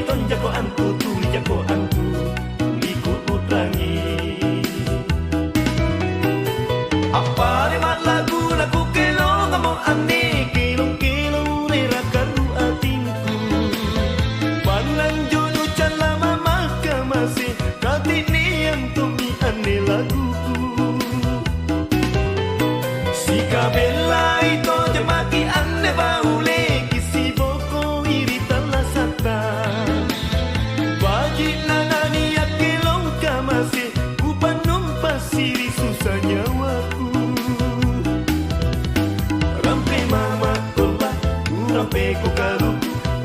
tuliton jako antu, tuli jako antu, tuli ku utrangi. Apa remat lagu kelong amo ane, kelong rera karu atinku. Panan jono cala mama kamase, katini yang tumi ane laguku. Si kabela ito jamaki ane baule, kisi boko irita lasata. Wajib nanani ya kelong kamase, upanum pasiri susah nyawaku. Rampe mama kola, rampe ko kalu,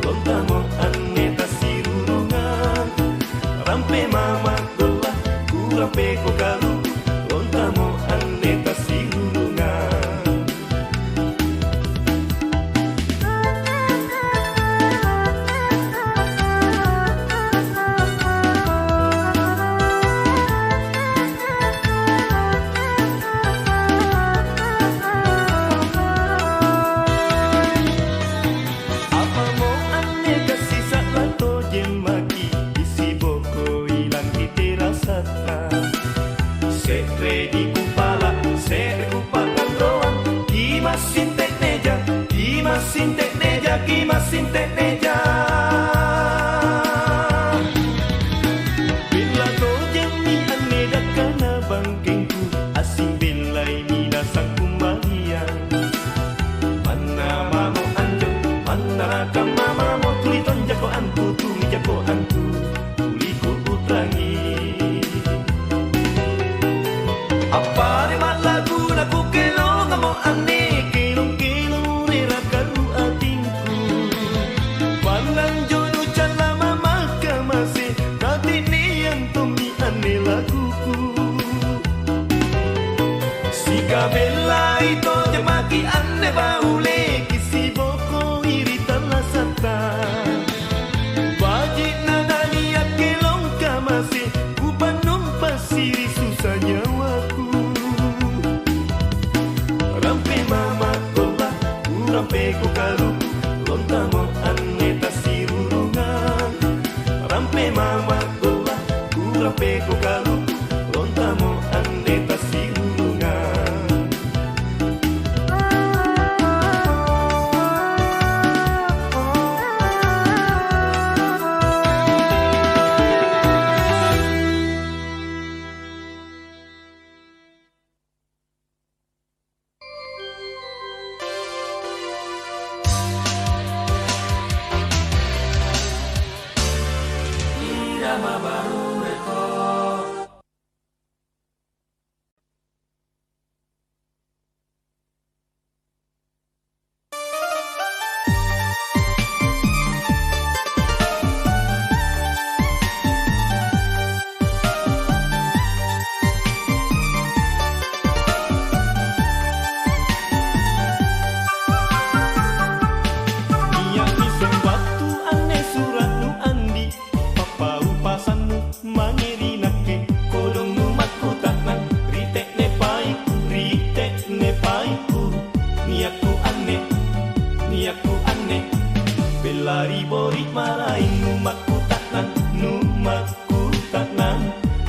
lontamo ane tasirurungan. Rampe mama kola, rampe ko kalu, lontamo ane tasirurungan. Apa mo ane kasih saklato jemaki, isi boko ilang iterasata. Sekre di kupala, sekre kupakan doang. Kimasin tekneja, kimasin tekneja, kimasin tekneja. Bila kau jemi ane dakana bangkengku, asing belai minasang kumbahian. Mana mamo anjo, mana rakam mamamu, tuliton jako antu, tuli jako antu, tuli ku utrangi. Apa remat lagu kelong amo ane, kelong rera karu atinku. Panan jono cala mama kamase, katini yang tumi ane laguku. Si kabela ito jamaki ane baule, kisi boko irita lasata. Wajib nanani ya kelong kamase, upanum pasiri susah nyawaku. Rampe mama kola, rampe ko kalu, lontamo ane tasirurungan. Rampe mama kola, rampe ko kalu, lontamo ane tasirurungan. Irama baru rekod. Niat ni sesuatu ane surat nu andi, papa upasanmu mangeri nake, kolong nu makutanan, ritek ne paiku. Niatku ane, belari borik marain nu makutanan,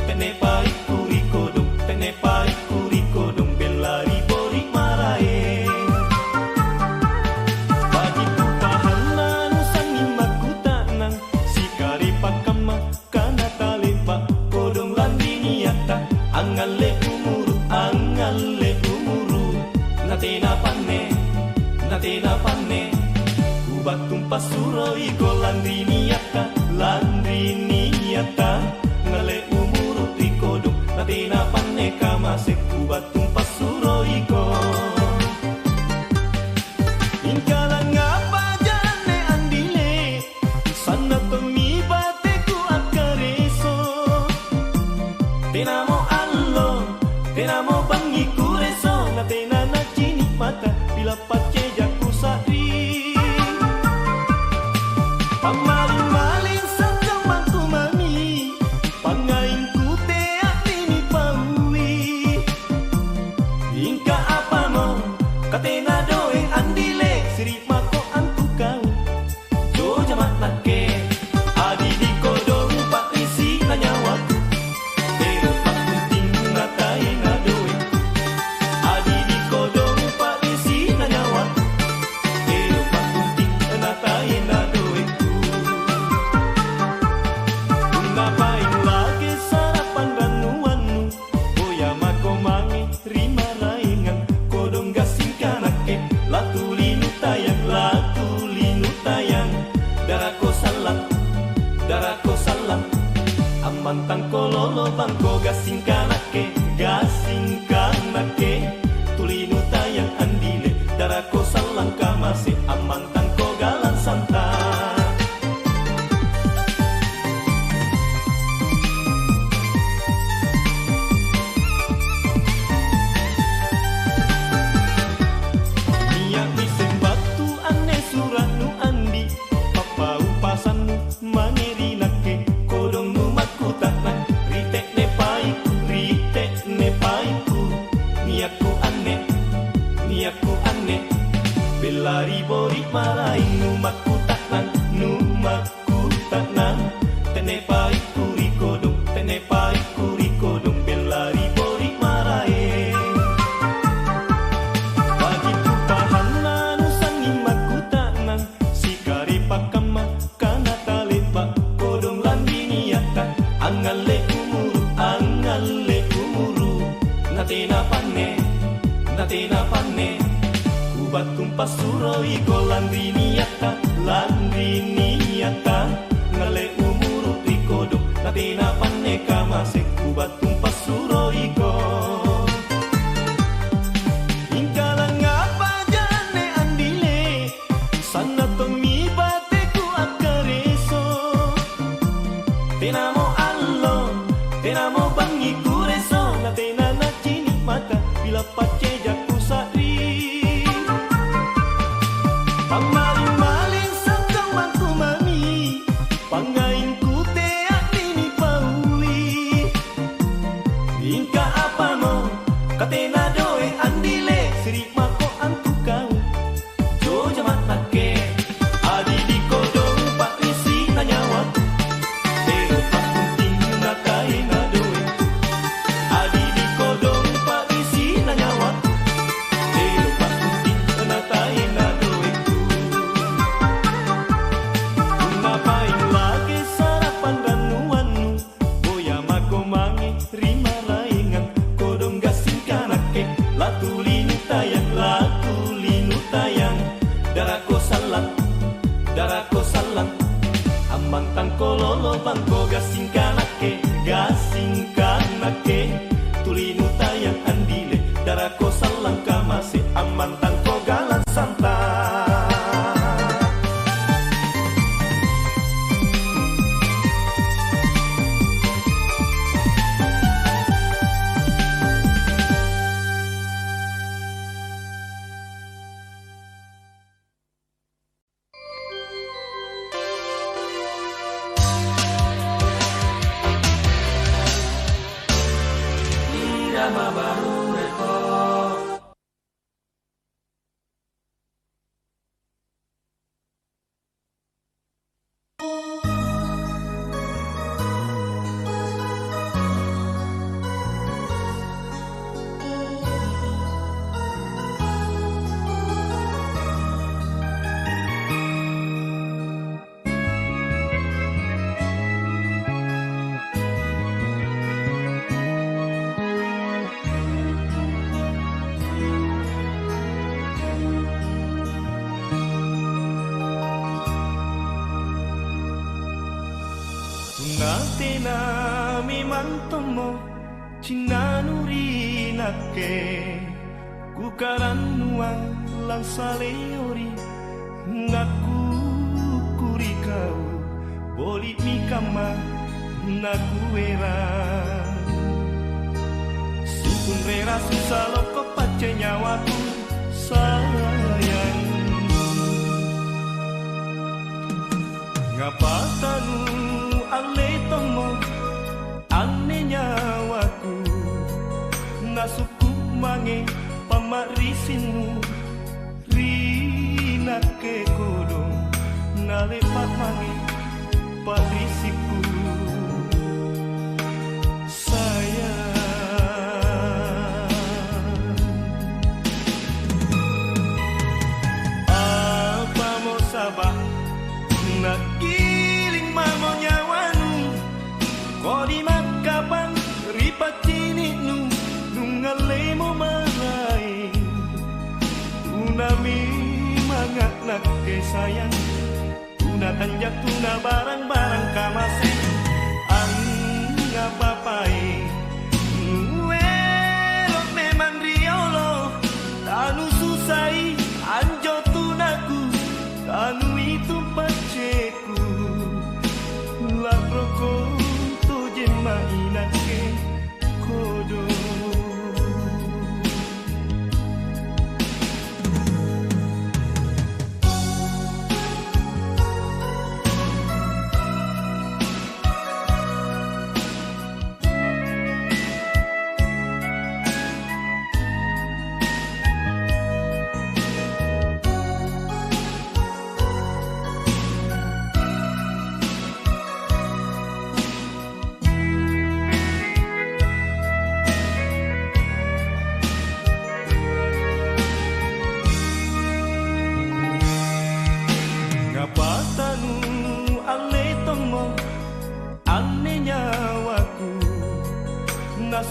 tene paiku rikodong, tene paiku rikodong, belari borik marain. Bagiku pahala nu sangin makutanan, sikari pakama kana taleba, kodong landi niata, angale umuru, natena pane, kubat tumpas suroi ko landi niata, ngale umuru rikodong, natena pane kamase, kubat tumpas suroi ko. Ingkalan ngapa jane andile, sana tomi bateku akareso. Tenamo allo, tenamo bangi kureso, na tena na cini mata, bila pace jaku sari. Pama amantang kololo bangko gasing kanake tulinu tayang andile darako salang kamase amantang ko galan santa. Belari bori marai numakku taknan tenepai kurikodong belari bori marai bagi kupahana nusangi makku taknan sikari pakama kana talepa kodong landini yata angale umuru natena panne kubat kumpas suroi ko landini yata ngale umuru rikodong natena panne kamase kubat kumpas suroi ko ingkalang apa jane andile sana tomi bateku akareso tenamo allo tenamo bangi kureso natena nachini mata bila pace jaku sari pamaling-maling sa kamangku mami pangain ku teak ini pauli ingka apa mo katena doe andile sirik mako antu kau jo jamat nake adi di kodong pak risi nanyawa pero tak penting nakai na doe adi di kodong pak risi nanyawa pero tak penting nakai na doe. Ngapain lagi sarapan dan nuanu boya mako mangi rima laingan kodong gasing kanake latulinu tayang darako salang amantang kololo bangko gasing kanake tulinu tayang andile darako salang kamase amantang ko galan santa. Irama baru rekod. Natena mimantomo cinanuri nake kukarannuang lansaleori ngaku kuri kau boli mikama nakuera sukun rera susah loko pace nyawaku sayang ngapa tanu ale tomo ane nyawaku nasuku mange pamarisinmu rina ke kodong nalepat mange parisiku sayang apa mau sabah nakiling mamo nyawanu kodi makapan ripacini nungalemo marai tunami mangat nak ke sayang tuna tanjak tuna barang-barang kamase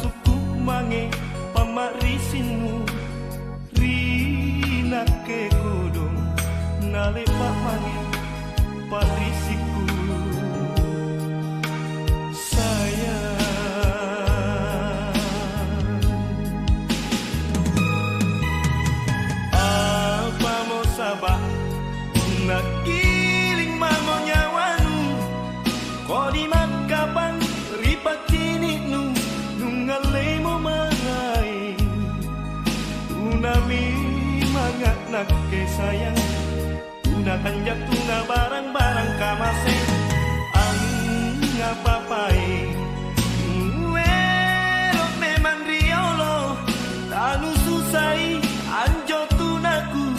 suku mange pamarisinu rina ke kodong nale pak mange parisiku sayang. Apa mau sabah nakiling mango nyawanu ko di makabang ripat tiniknu nungale mo maray tunami mangat nakke sayang tuna kanjak tuna barang-barang kamase ang ngapapai wero memang riolo tanu susai anjo tunaku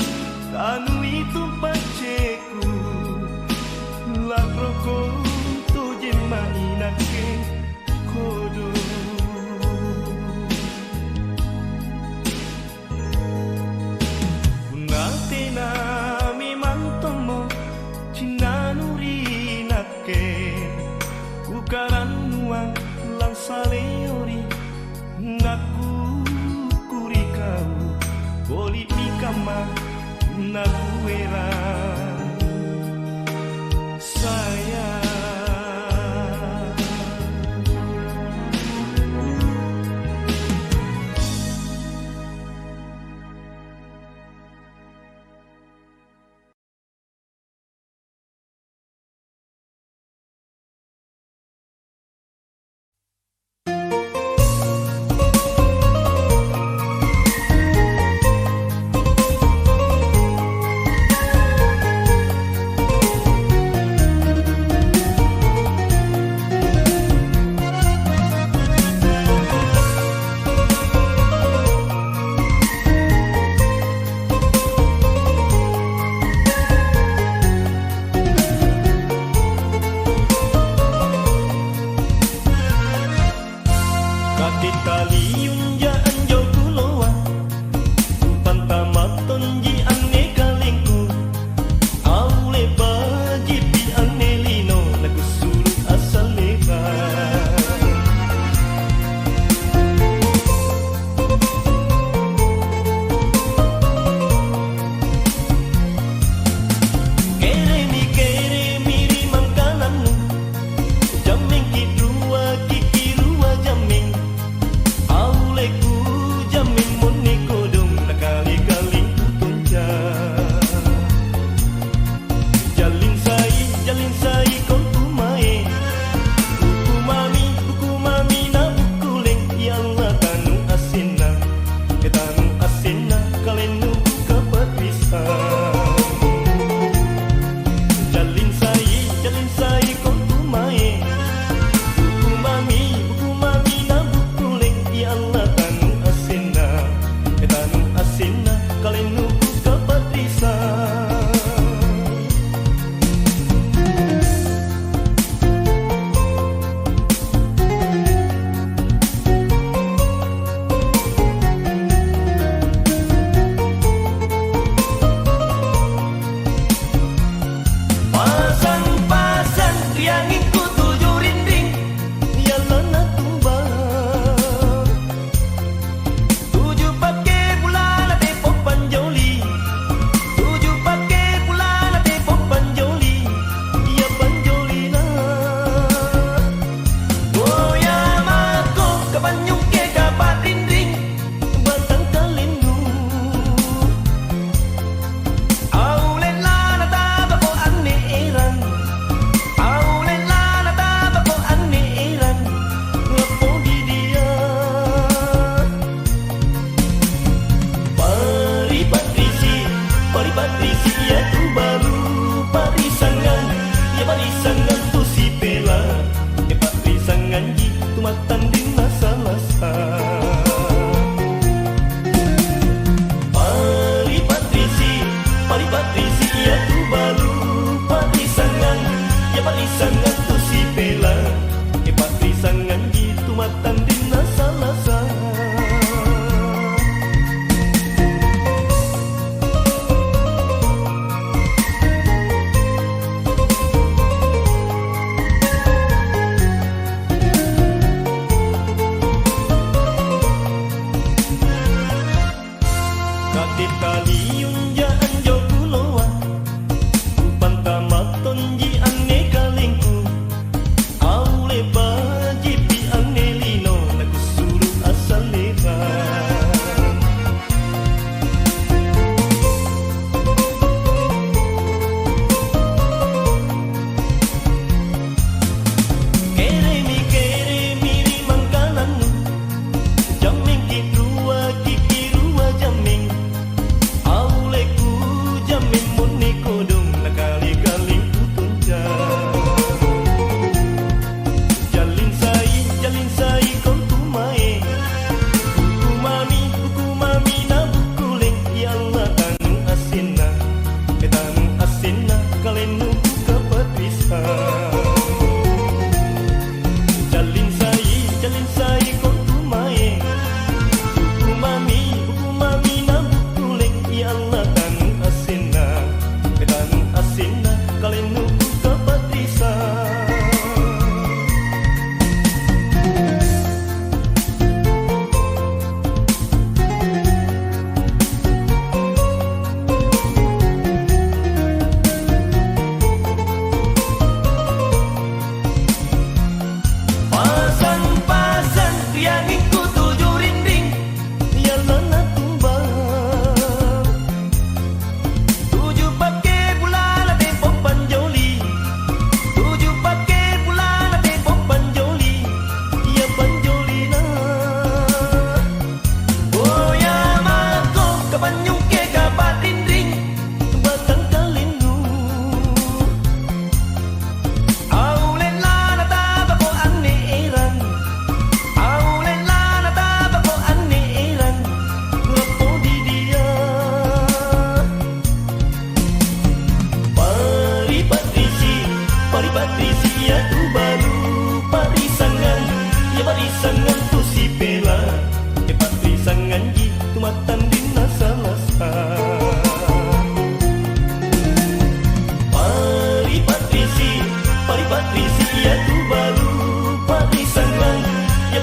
tanu itu paceku lakroko tuje mainake kodo unatena mimantomo cinanuri nake ukaran nuang lang saleori naku kurikau boli mikama naku era sayang.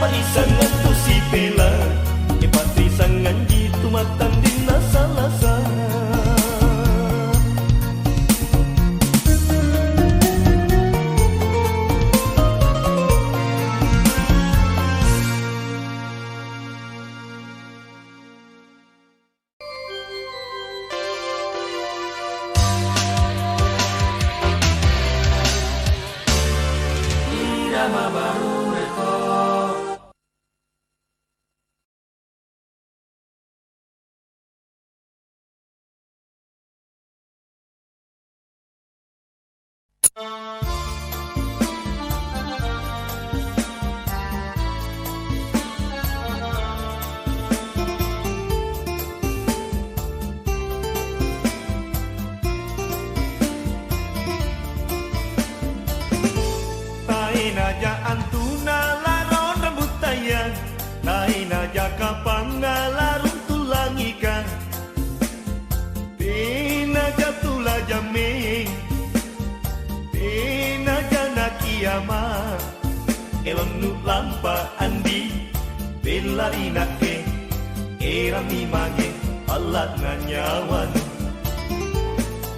Paisangan tu si pela patrisangan gitu matan di nasa-lasa. Irama baru rekod. Naja antuna laron rambut tayang, nain naja kapang ngalarun tulang ikan, tinaja tula jaming, tinaja nakiyama, elon nu lampa andi, belari nake, erami mage, alat nganyawan,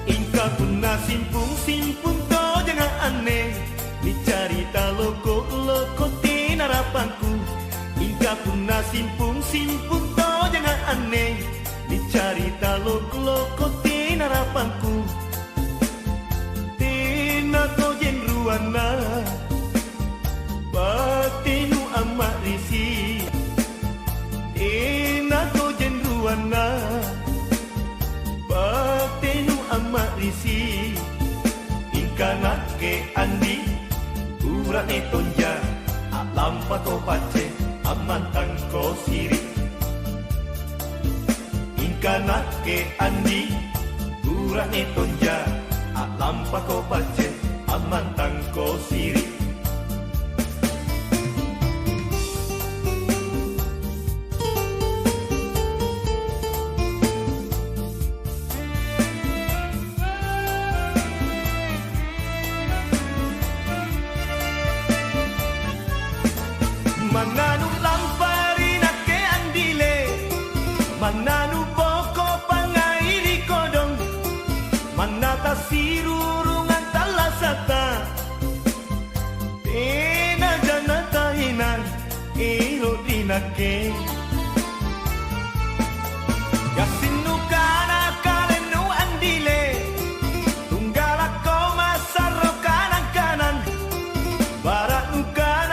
ingka kuna simpung to jangan aneh. Dicarita loko tin harapanku, hingga punah simpung to jangan aneh. Dicarita loko tin harapanku, tina to jenruana, batinu amat risi. Tina to jenruana, batinu amat risi. Hingga nak ke andi. Urane tonja, lampa ko pace, amantang ko siri. Ingkana ke andi, urane tonja, lampa ko pace, amantang ko siri. Mananu lampari nake andile, mananu poko pangairi kodong, manata sirurungan talasata, tena janata hinan, ilo dinake. Gasinu kana kalenu andile, tunggalako masaro kanan, barat ukana.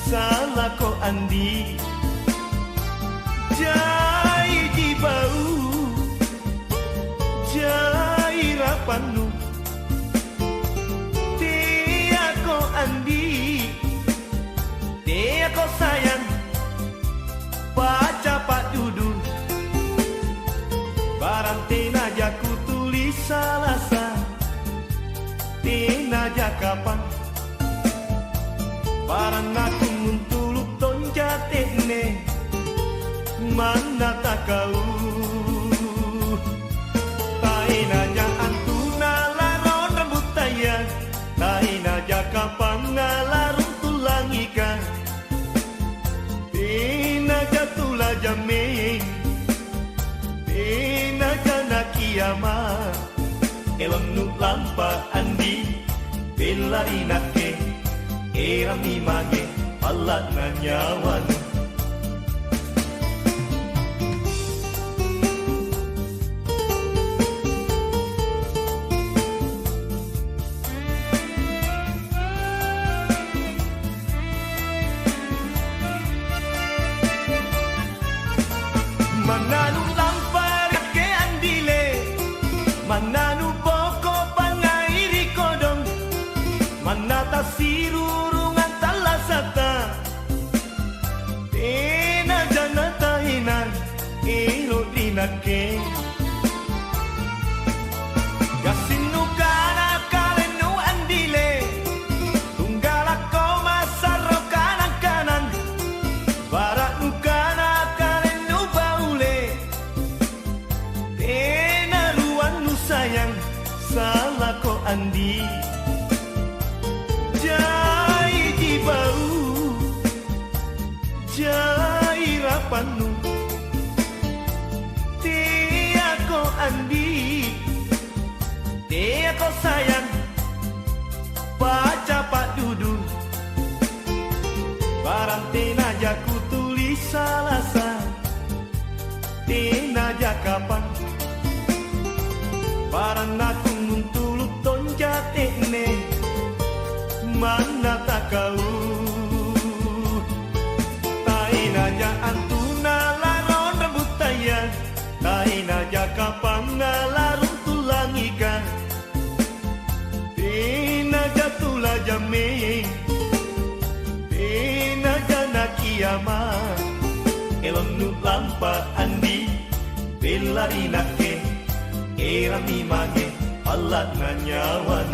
Salah ko andi, jai jibau, jai rapanu, dia ko andi, dia ko sayang, baca pak dudu, barang tenaja ku tulis salasa, tenaja kapan. Parang aku muntuluk tonjatene, mana tak kau. Tain aja antuna laron rambut tayang, tain aja kapang ngalarun tulang ikan, tain aja tula jaming, tain aja nakiyama, elon nu lampa andi, belari nake. Erami mage, alat nanyawan. Mananu lampar ke andile, mananu poko pangairi kodong, manata sirurungan talasata, tena janata hinan, ilo dinake. Gasinu kana kalenu andile, tunggalako masaro kanan, barat ukana kalenu baule, tena ruan nu sayang, salah ako andi jai jibau jai rapanu ti ako andi ti ako sayang baca pak dudu barang tenaja ku tulis salasa tenaja kapan barang aku muntulut tonjat ne mana tak kau tainaja antuna laron rambut taya tainaja kapan ngalarun tulang ikan tenaja tula jameng tenaja nak kiamat elon nu lampa andi belari nake era mi mage alat na nyawan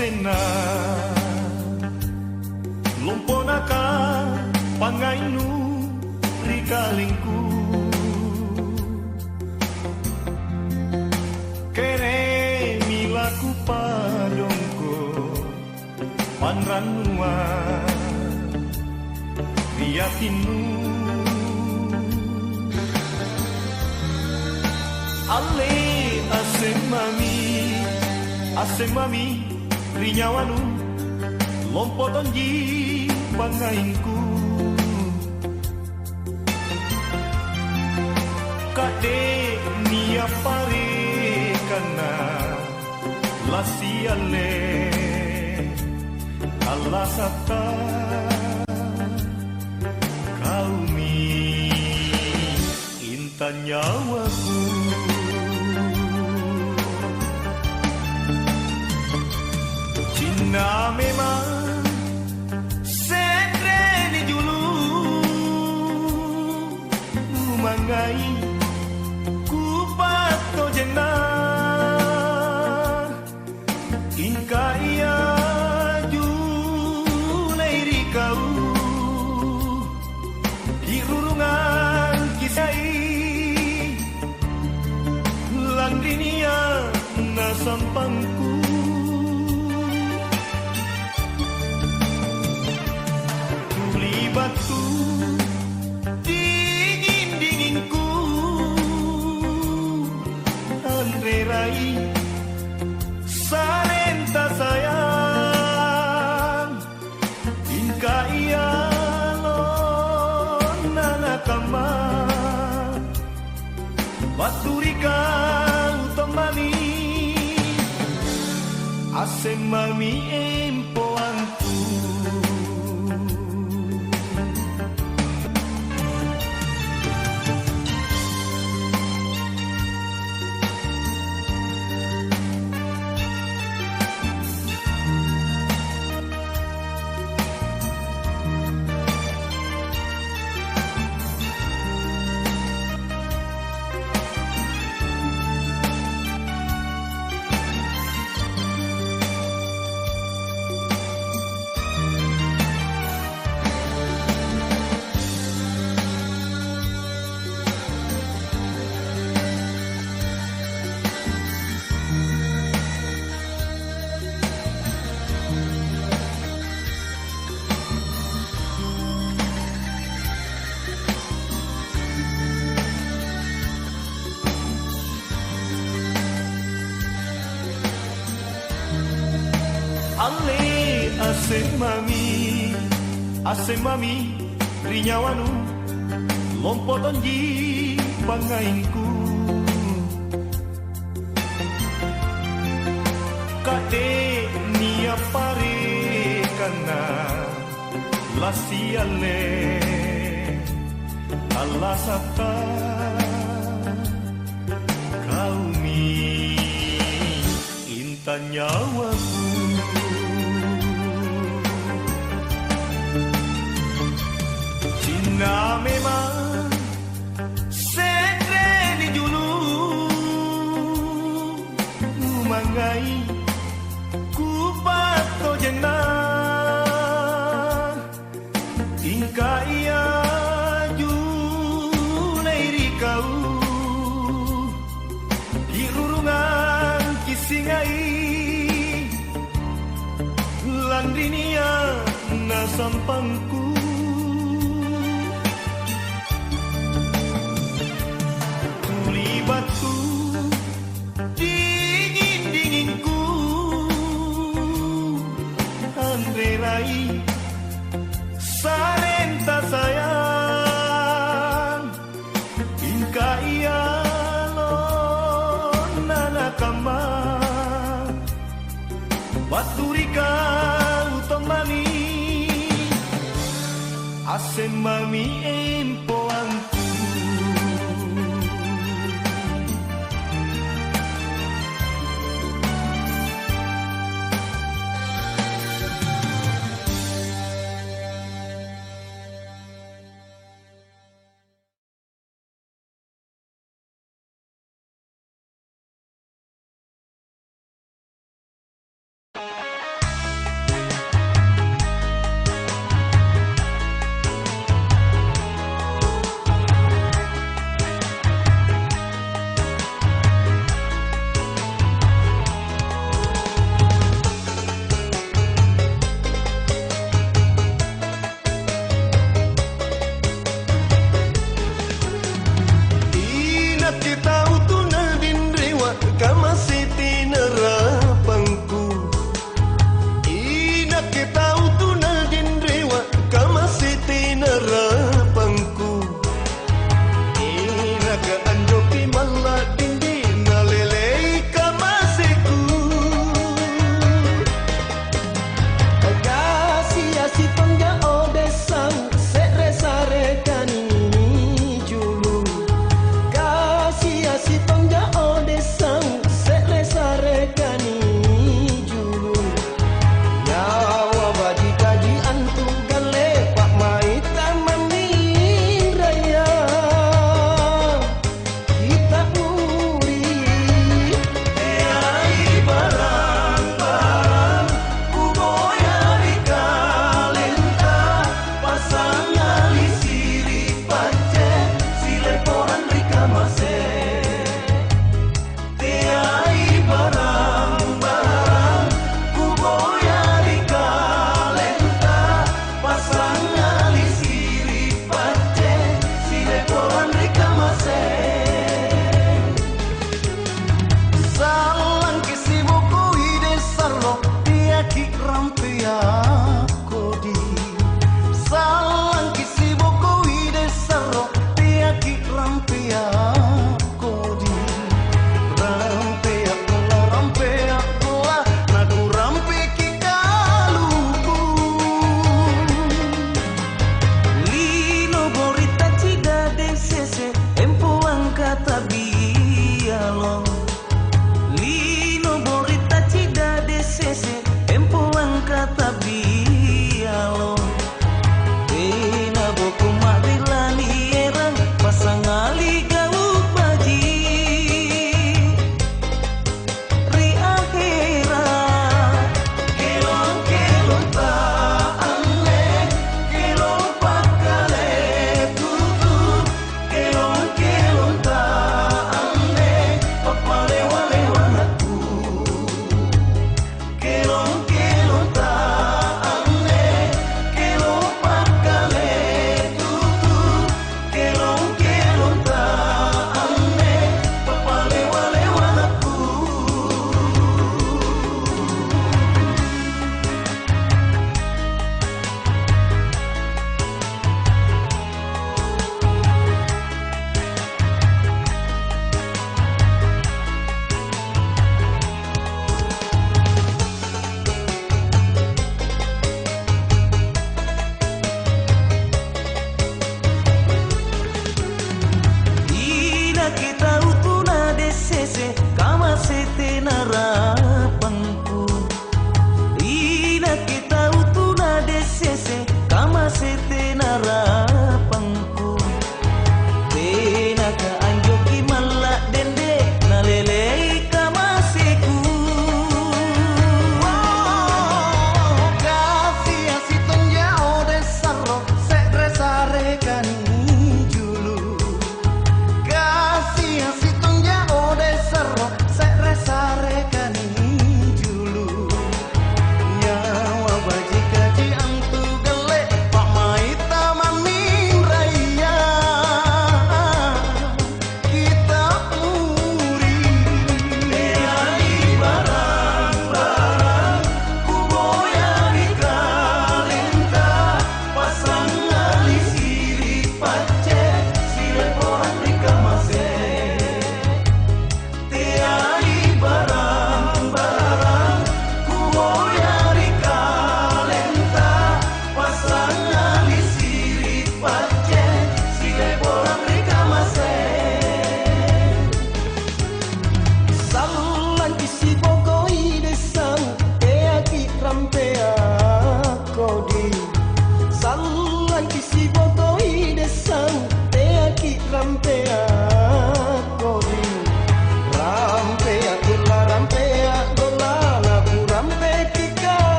sena lomponaka pangainu rikalingku kere milaku padongko panranua riatinu ale asemami rinyawanu lompotonji pangainku kade nia pare kana lasiale alasata kaumi intan nyawaku na memang sekre julu mangai ku pato jena inka ia juleiri kau di rurungan kisai langrinia na sampangku batu dingin-dinginku Andre Rai Salenta sayang Inka iya lon nanakama Baturika utomami Asemami empoanku Ale asemami rinyawanu lompotonji pangainku appare kana la siale Allah sata kau mi intan nyawaku cinta memang segre di dulu mangai ku pato jenah tingkah ia junai rikau di rurungan kisingai landrinia na sampangku tuli batu dingin-dinginku Andrerai sarenta sayang inka iya lon nanakama baturika utong mami asen mami empoangku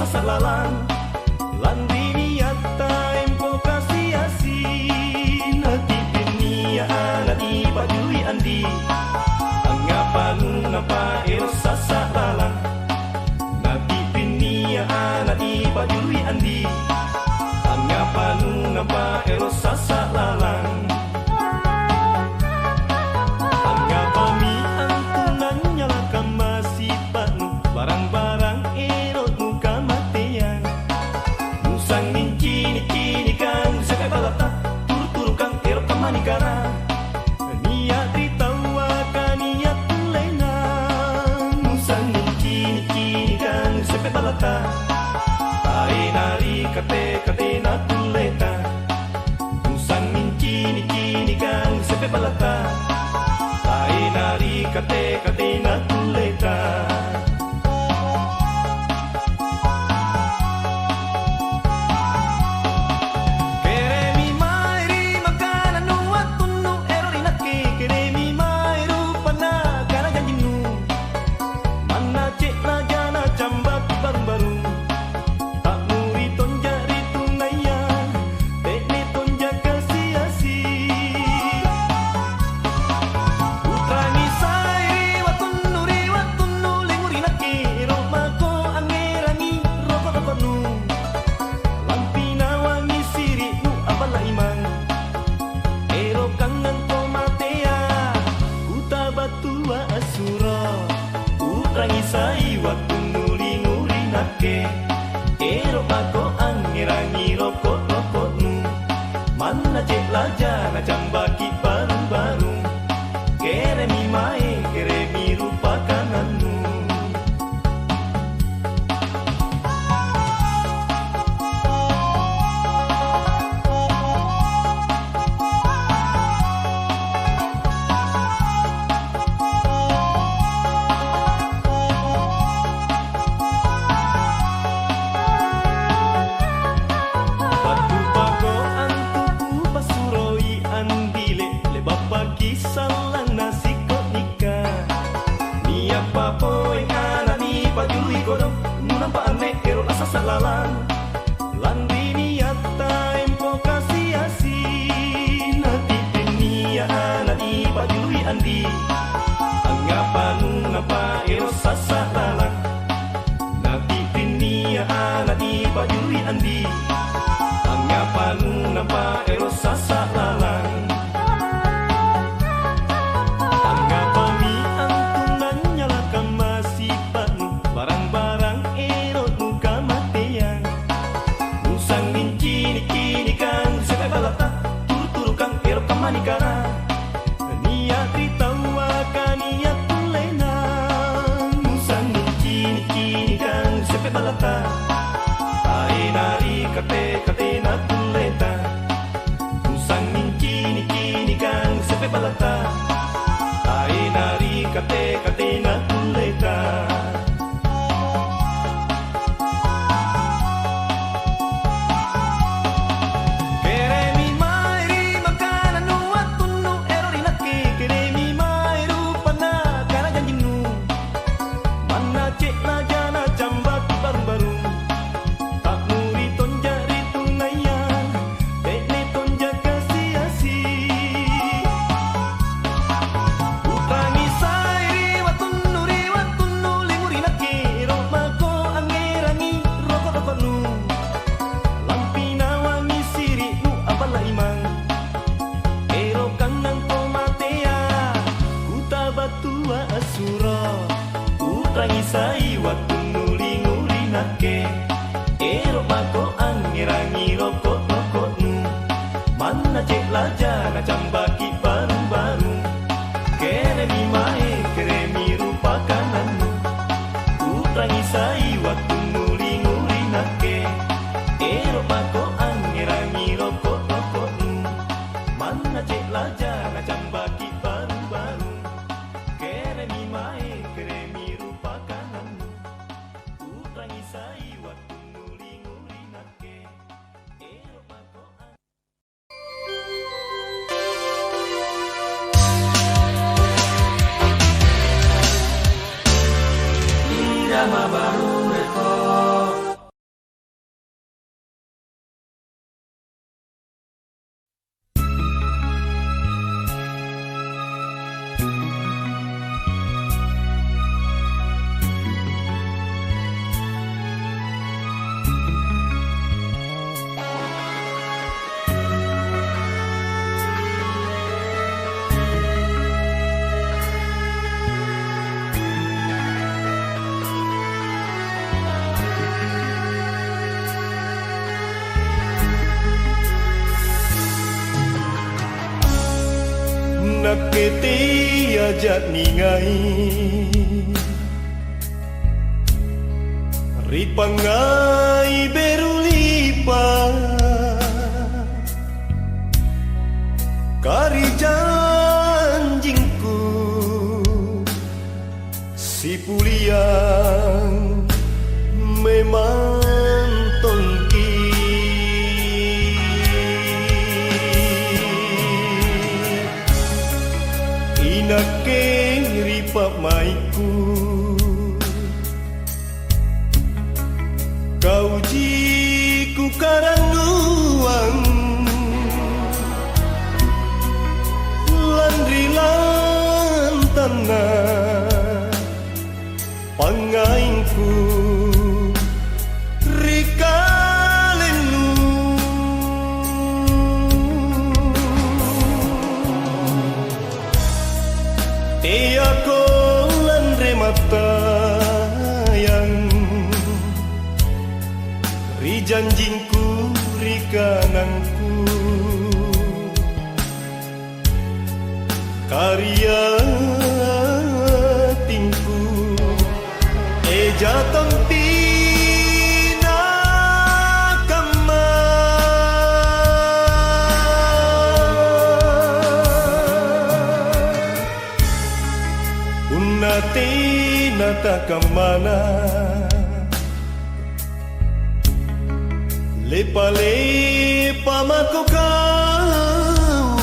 asa salalang landri niata empo kasih asin hati dunia anak ipajui andi angapa ngapa asa salalang nabi dunia anak ipajui andi angapa ngapa asa salalang barang-barang erot muka matian musang nincini-cini kang sekai balata turu-turu kang erot kamanikara niat ditawa ka niat tulena musang nincini-cini kang sekai balata tae nari kate-kate na tuleta musang nincini-cini kang sekai balata tae nari kate-kate na tuleta. Mana cek laja na jambaki baru-baru kere mi mae kere mi rupakan anu salang nasi kok nikah ni apa poe anak ni pajui kodok nampak ame ero asa salalang landri niata empo kasih asin hati dunia anak ni pajui andi angapa ero asa salalang nabi dunia anak ni pajui andi angapa ero asa salalang barang-barang erot muka matian musang nincini-cini kang sekai balata turu-turu kang erot kamanikara niat ditawa ka niat tulena musang nincini-cini kang sekai balata tae nari kate-kate na tuleta musang nincini-cini kang sekai balata tae nari kate-kate na tuleta. Sai waktu nuli-nuli nake ero mako angirangi rokok-rokok nu mana cek laja na jambaki baru-baru kere mi mae kere mi rupakan anu utrangi sai waktu nuli-nuli nake ero mako angirangi rokok-rokok nu mana cek laja na jambaki baru-baru kere mi mae kere mi sai waktu nuli-nuli nake ero mako nakete ajak ningai ripangai berulipa kari janjingku si puliang memang tongki inake ripak maiku kau jiku karang nuang landri lantana pangainku rikalenu tiako landre mata yang rijanjingku rikanangku karya tingku jatang tina kama unate nata kamana lepa-lepa mako kau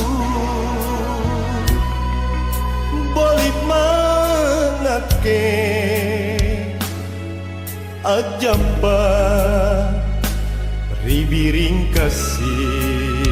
bolit manake ajamba ribiring kasih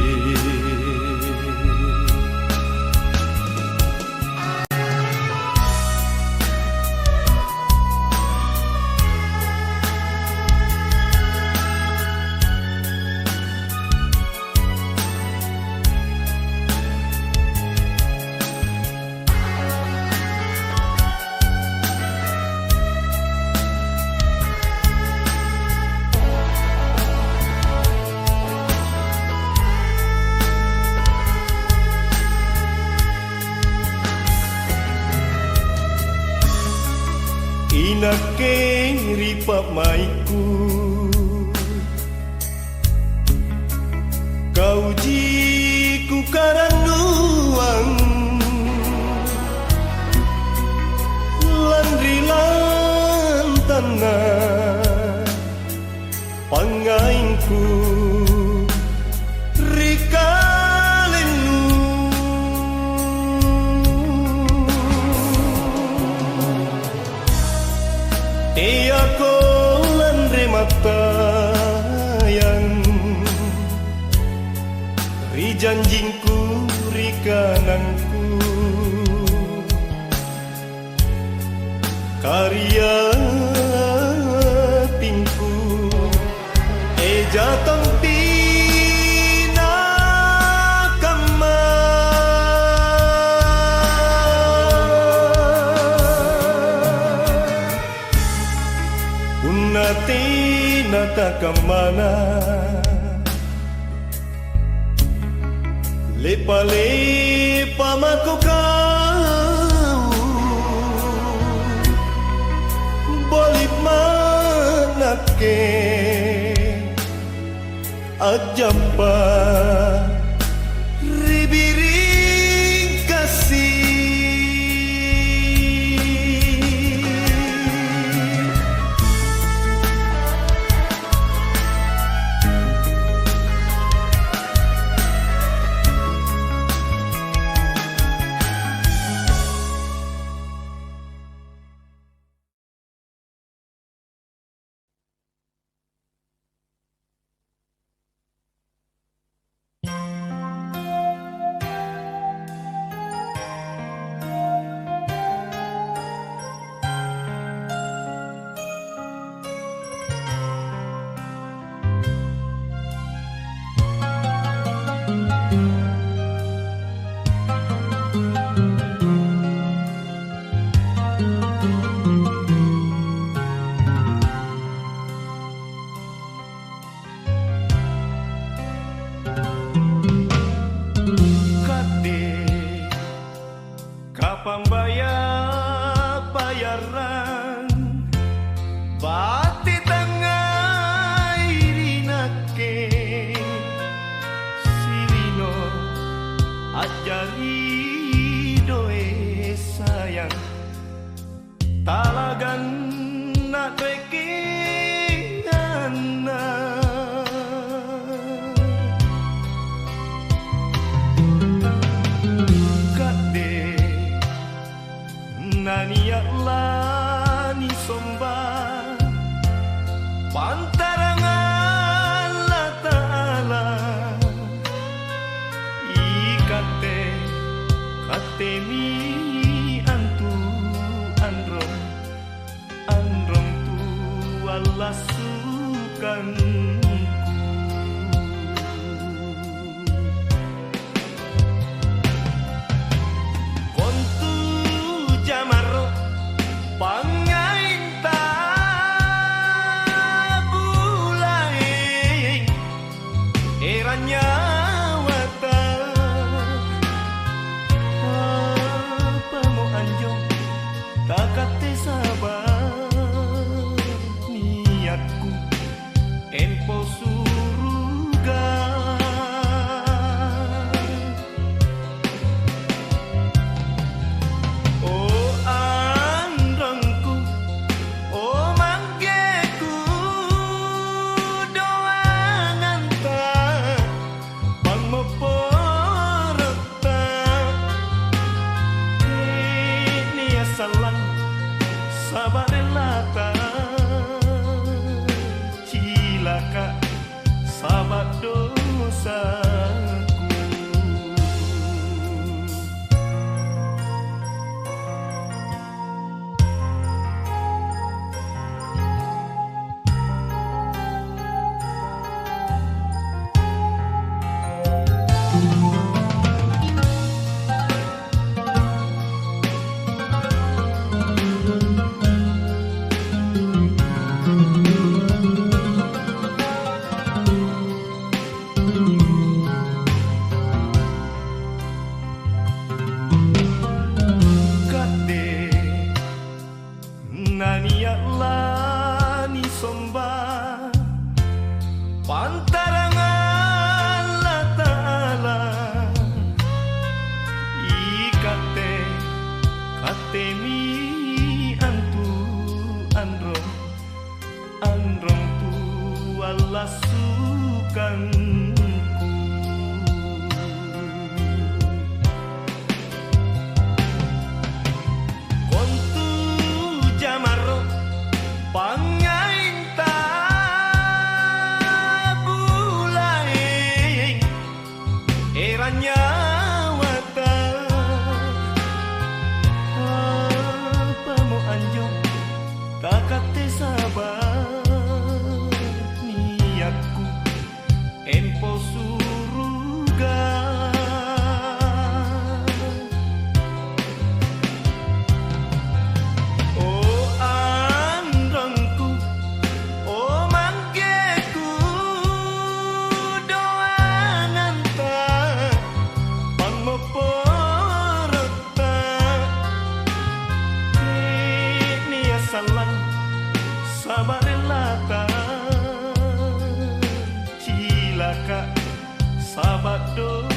inake ripak maiku kau jiku karang nuang landri lantana pangainku rikalenu tiako landre mata yang rijanjingku rikanangku karya tingku jatang tina kama unate nata kamana lepa-lepa mako kau bolit manake ajamba ribiring kasih pambayar bayaran bati tengah irinake silino ajari doe sayang talagan nak rekiana kade nani lani somba pantarangan Allah Ta'ala ikate katemi antu androm tu Allah sukan kontu jamaro pangainta bulai eranya wata apa mau anjong takate sabar niatku empo suruga oh andangku oh manggeku doangan tak bang meporota ini salah sabar lata cilaka sabar dosaku kade nani lani somba pantarangan Allah Ta'ala ikate katemi antu androm tu Allah sukanku kontu jamaro pangainta bulai eranya wata apa mau anjong takate sabar niatku empo suruga oh andangku oh manggeku doangan tak bang meporota ini salah sabar lata cilaka sabar dosa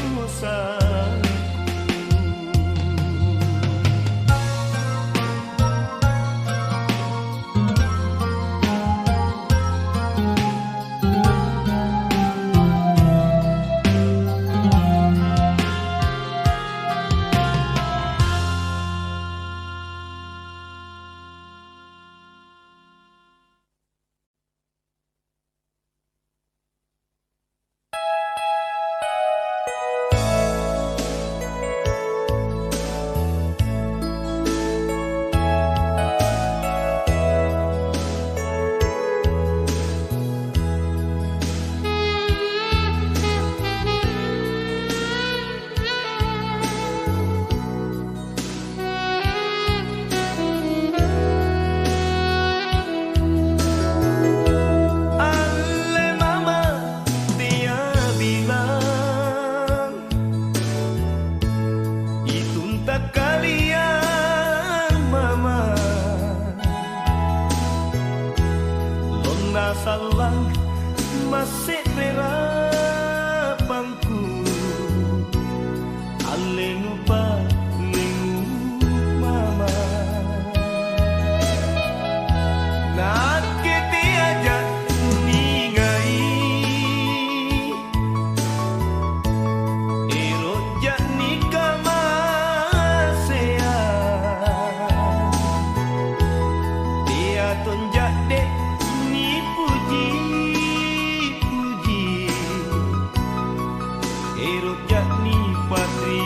Irut yakni patri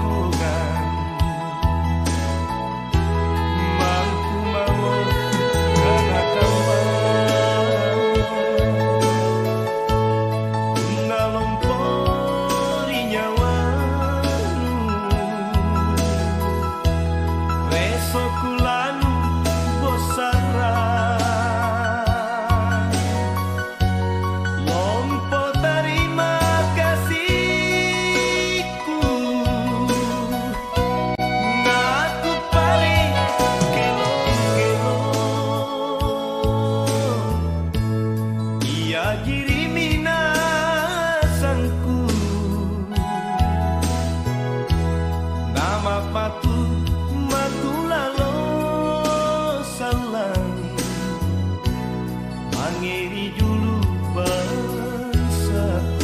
kogan Mangku mau kana kambang Nalompori nyawanu Reso kulanu bosara Lompo terima kasihku Ngaku paling kelo-kelo Ia jirimi nasangku Nama patu matulalo salang Mangeri julu bangsaku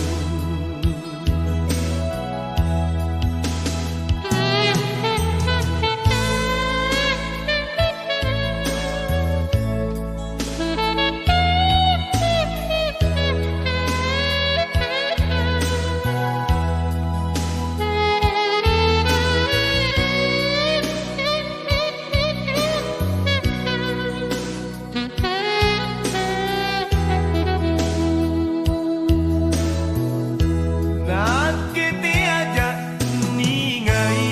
Nakiti aja ningai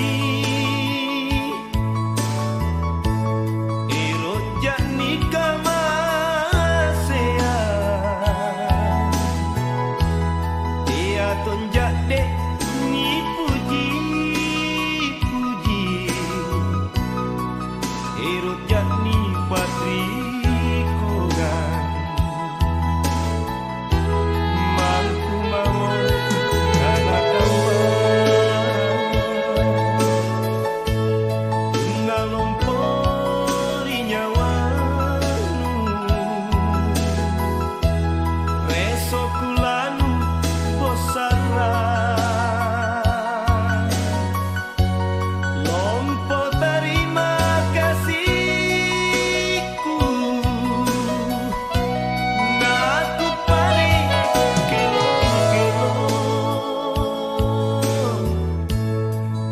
Irojak nikah masea Dia tonjak dek ni puji-puji Irojak ni patri kogan Mangku mau kana kambang Nalompori nyawanu Reso kulanu bosara Lompo terima kasihku Ngaku paling kelo-kelo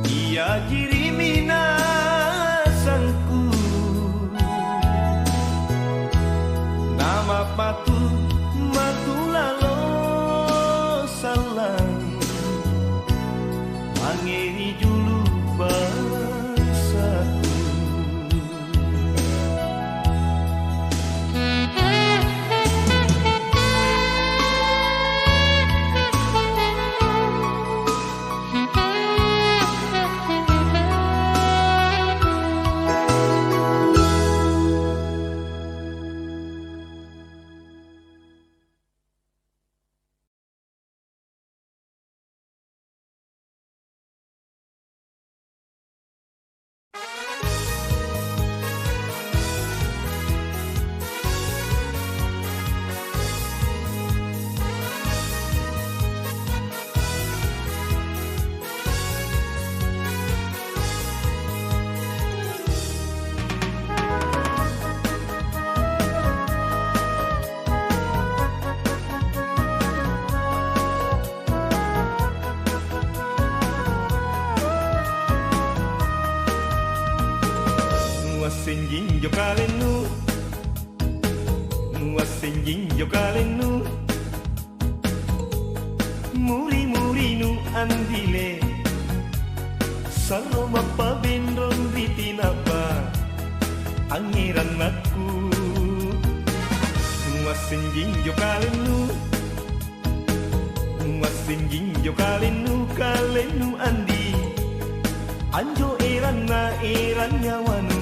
Ia jirimi nasangku Nama patu matulalo salang Mangeri julu bangsaku Nuasin jo kalenu Nuasin jo kalenu Muri-muri nu andile Saroma pabendron ritinapa Angiran aku Nuasin jo kalenu Nuasin jo kalenu Kalenu andi Anjo eranna eran nyawanu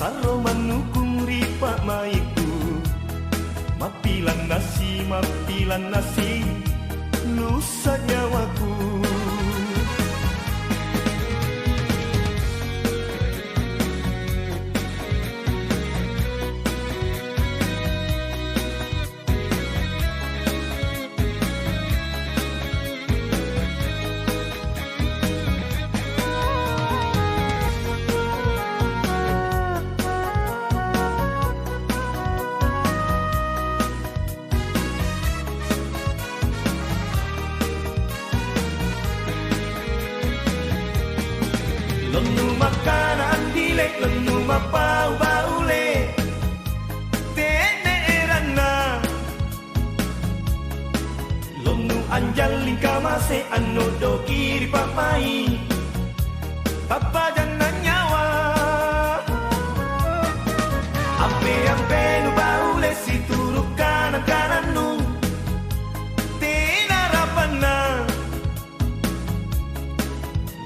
Saroman nukung ripa maiku Mapilan nasi Lusa nyawaku makanan dilek lenu mapau baule tene erana lonu anjal lingka mase ano do kiri papai papa jangan nyawa ampe nu baule si turuk kanan kanan nu tena rapana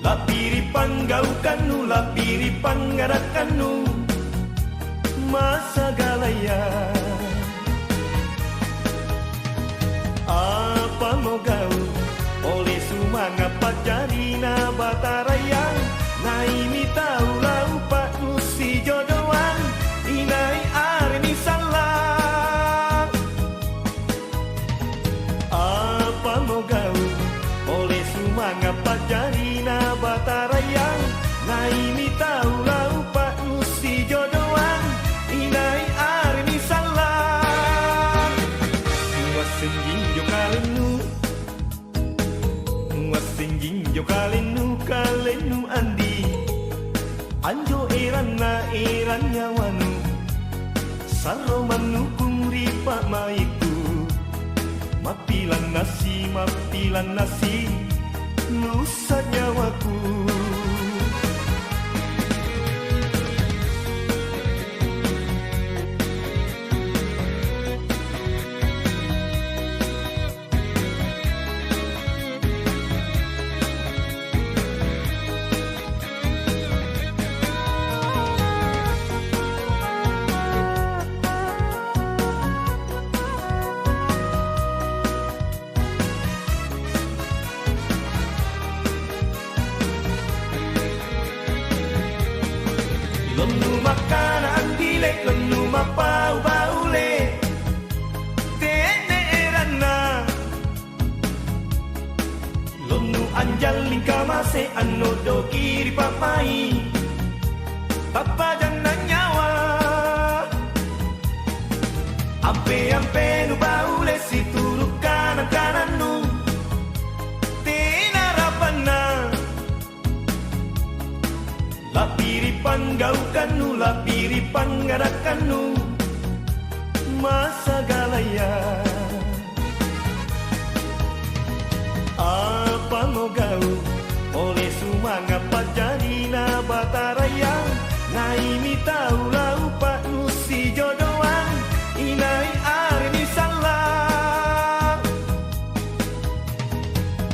lapiri panggaukannu lapiri panggarakannu masa galaya apa mau gau oleh sumanga pajarina bataraya naimi tahu lau pak musi jodohan inai arni salah apa mau gau oleh sumanga pajarina bataraya naimi tahu lau pak musi jodohan inai arni salah wasenjing jo kalenu wasenjing jo kalenu andi anjo erana eranya wanu salo manukung ripa maiku mapilan nasi nusa nyawaku lenu makanan dilek lenu mapau baule tene erana lenu anjal lingka mase ano do kiri papai papa jangan nyawa ampe nu baule si turuk kanan kanan nu tena rapana lapiri panggaukannu lapiri panggarakannu masa galaya apa mau gau oleh sumanga pajarina bataraya naimi tahu lau pak musi jodohan inai arni salah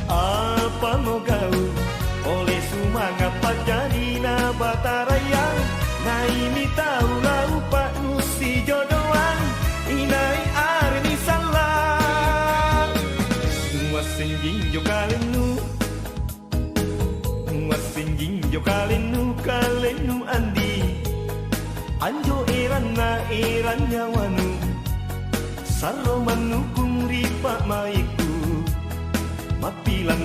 apa mau gau oleh sumanga pajarina bataraya naimi tahu lau pak musi jodohan inai arni salah wasenjing jo kalenu kalenu andi anjo eranya wanu salo manukung ripa maiku mapilan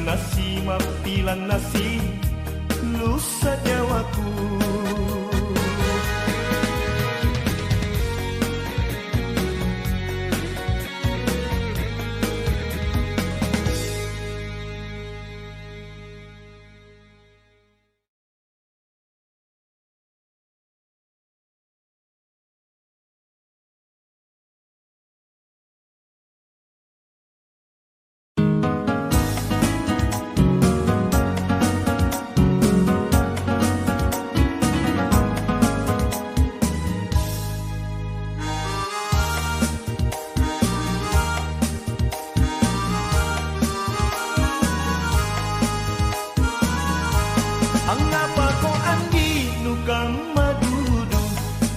nasi lusa nyawaku Angapa kau andi nukam madudu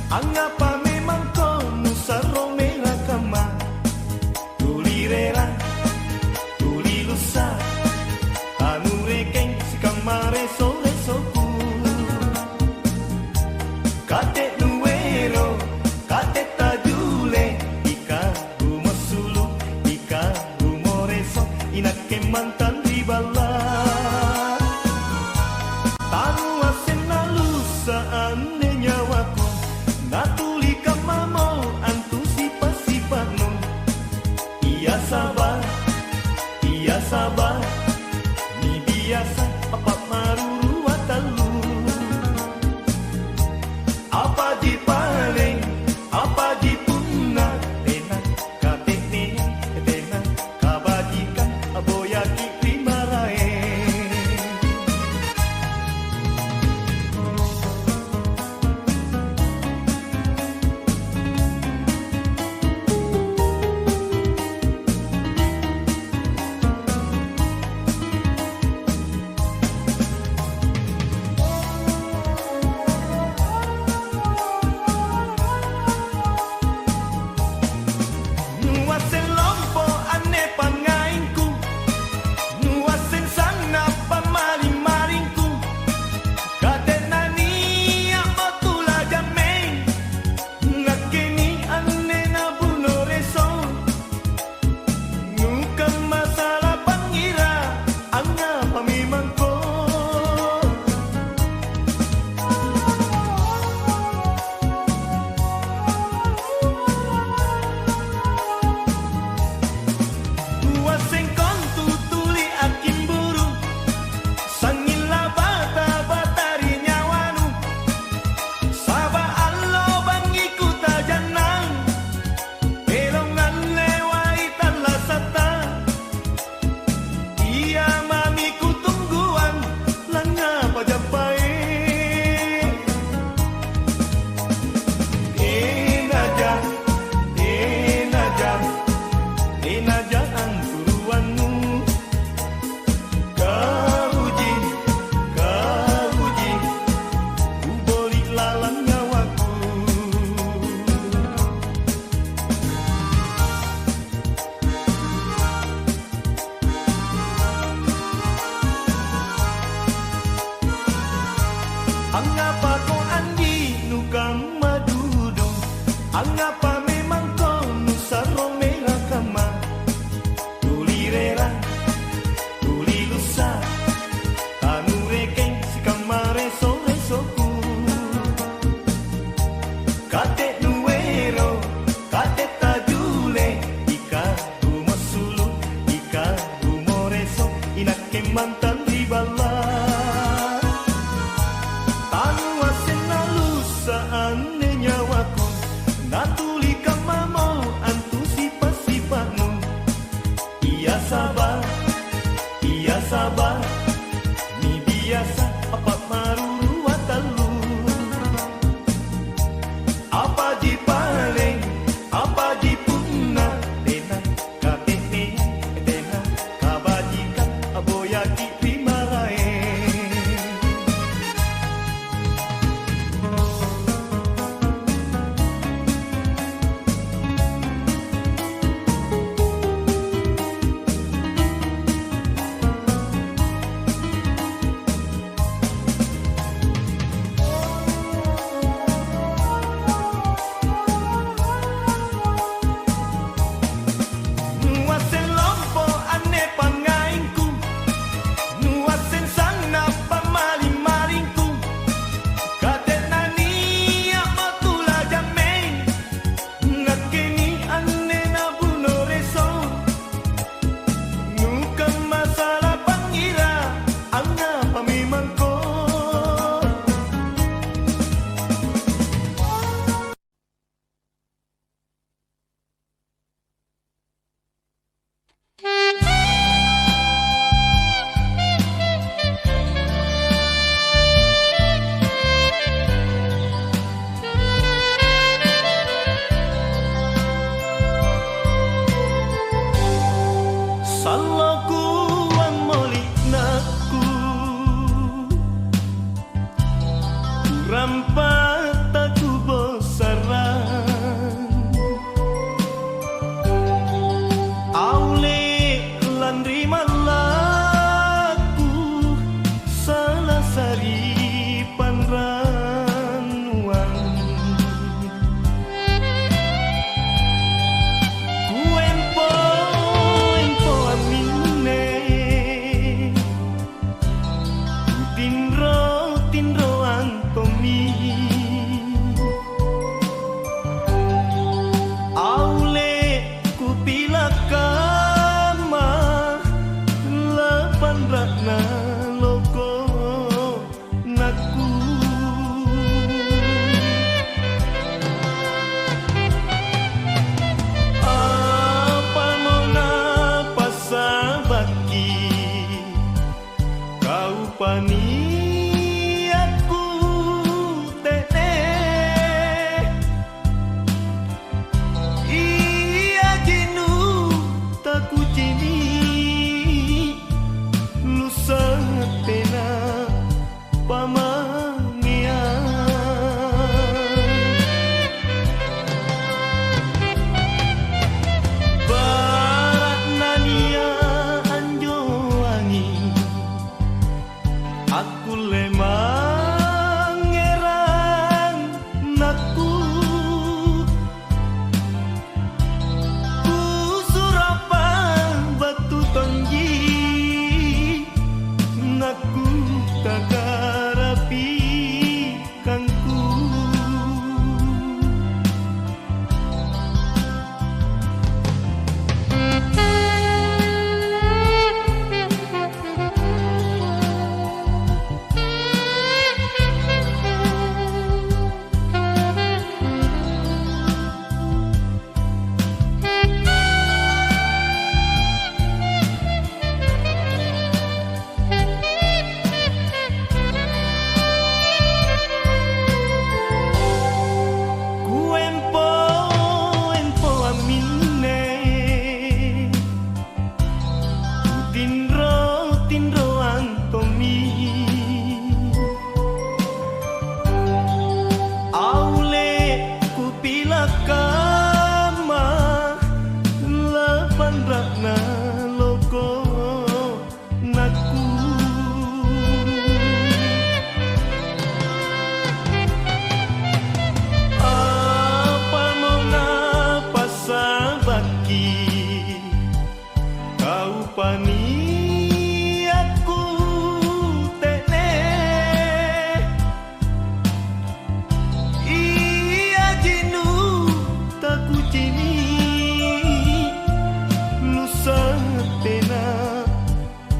angapa memang kau nusaro melakama tulirera tulilusa anu rekeng si kamare sole soku kate nuero kate tajule ika rumosulu ika rumoreso inake mantan ribala sabar ni biasa apa maruru watalu lusa tanu rekeng si kamare sore soku kate nuero kate tajule ika rumosulu ika rumoreso inake mantan ribala tanu asena lusa ane nyawaku natuli kamamo antu sipa-sipanu iya sabar ni biasa apa maruru watalu apa di paling apa di punna tena kapene tena kabajikan aboyaki primarae nuasen lompo ane pangainku nuasen sana pamaling-malingku kate nani amatula jameng ngakeni ane na buno reso nukan masalah pangira anga pamimangko Salaku ang molinaku Rampat aku bosaran Aule landri malaku Salah sari panranuan Kuempo amine tinro antomi aule kupila kama lapan rakna loko naku apa mona pasabaki kau pani aku tene iya jinu taku jini lusa tena pamangian barat nania anjo angin aku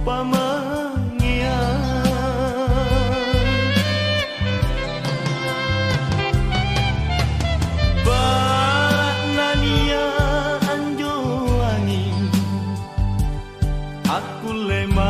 pamangian. Barat nania anjo angin, aku lemah